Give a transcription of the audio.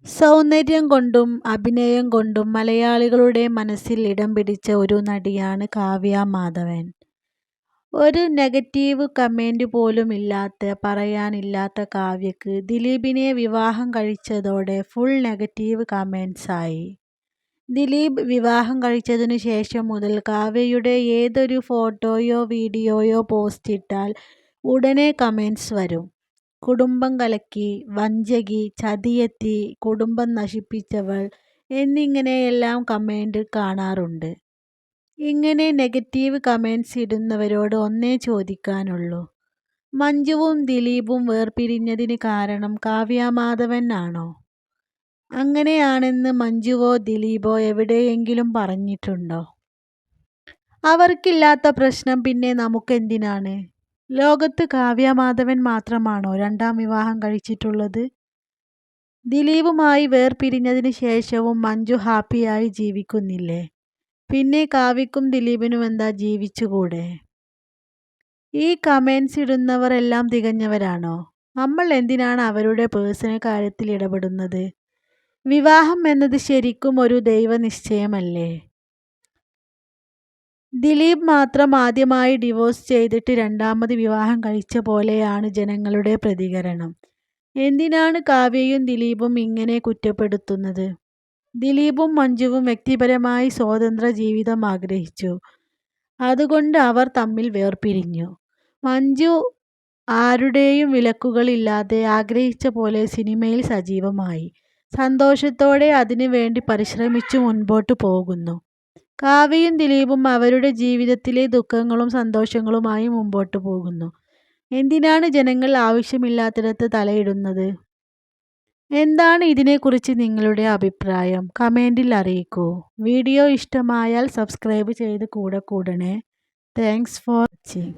സൗന്ദര്യം കൊണ്ടും അഭിനയം കൊണ്ടും മലയാളികളുടെ മനസ്സിൽ ഇടം പിടിച്ച ഒരു നടിയാണ് കാവ്യ മാധവൻ. ഒരു നെഗറ്റീവ് കമന്റ് പോലും പറയാനില്ലാത്ത കാവ്യക്ക് ദിലീപിനെ വിവാഹം കഴിച്ചതോടെ ഫുൾ നെഗറ്റീവ് കമന്റ്സായി. ദിലീപ് വിവാഹം കഴിച്ചതിനു ശേഷം മുതൽ കാവ്യയുടെ ഏതൊരു ഫോട്ടോയോ വീഡിയോയോ പോസ്റ്റ് ഇട്ടാൽ ഉടനെ കമന്റ്സ് വരും. കുടുംബം കലക്കി, വഞ്ചകി, ചതിയത്തി, കുടുംബം നശിപ്പിച്ചവൾ എന്നിങ്ങനെയെല്ലാം കമന്റ് കാണാറുണ്ട്. ഇങ്ങനെ നെഗറ്റീവ് കമന്റ്സ് ഇടുന്നവരോട് ഒന്നേ ചോദിക്കാനുള്ളൂ, മഞ്ജുവും ദിലീപും വേർപിരിഞ്ഞതിന് കാരണം കാവ്യ മാധവൻ ആണോ? അങ്ങനെയാണെന്ന് മഞ്ജുവോ ദിലീപോ എവിടെയെങ്കിലും പറഞ്ഞിട്ടുണ്ടോ? അവർക്കില്ലാത്ത പ്രശ്നം പിന്നെ നമുക്കെന്തിനാണ്? ലോകത്ത് കാവ്യ മാധവൻ മാത്രമാണോ രണ്ടാം വിവാഹം കഴിച്ചിട്ടുള്ളത്? ദിലീപുമായി വേർപിരിഞ്ഞതിന് ശേഷവും മഞ്ജു ഹാപ്പിയായി ജീവിക്കുന്നില്ലേ? പിന്നെ കാവ്യക്കും ദിലീപിനും എന്താ ജീവിച്ചുകൂടെ? ഈ കമന്റ്സ് ഇടുന്നവർ എല്ലാം തികഞ്ഞവരാണോ? നമ്മൾ എന്തിനാണ് അവരുടെ പേഴ്സണൽ കാര്യത്തിൽ ഇടപെടുന്നത്? വിവാഹം എന്നത് ശരിക്കും ഒരു ദൈവനിശ്ചയമല്ലേ? ദിലീപ് മാത്രം ആദ്യമായി ഡിവോഴ്സ് ചെയ്തിട്ട് രണ്ടാമത് വിവാഹം കഴിച്ച പോലെയാണ് ജനങ്ങളുടെ പ്രതികരണം. എന്തിനാണ് കാവ്യയും ദിലീപും ഇങ്ങനെ കുറ്റപ്പെടുത്തുന്നത്? ദിലീപും മഞ്ജുവും വ്യക്തിപരമായി സ്വതന്ത്ര ജീവിതം ആഗ്രഹിച്ചു. അതുകൊണ്ട് അവർ തമ്മിൽ വേർപിരിഞ്ഞു. മഞ്ജു ആരുടെയും വിലക്കുകളില്ലാതെ ആഗ്രഹിച്ച പോലെ സിനിമയിൽ സജീവമായി. സന്തോഷത്തോടെ അതിനു വേണ്ടി പരിശ്രമിച്ചു മുൻപോട്ട് പോകുന്നു. കാവ്യയും ദിലീപും അവരുടെ ജീവിതത്തിലെ ദുഃഖങ്ങളും സന്തോഷങ്ങളുമായി മുമ്പോട്ട് പോകുന്നു. എന്തിനാണ് ജനങ്ങൾ ആവശ്യമില്ലാത്തിടത്ത് തലയിടുന്നത്? എന്താണ് ഇതിനെക്കുറിച്ച് നിങ്ങളുടെ അഭിപ്രായം? കമന്റിൽ അറിയിക്കൂ. വീഡിയോ ഇഷ്ടമായാൽ സബ്സ്ക്രൈബ് ചെയ്ത് കൂടെ കൂടണേ. Thanks for watching.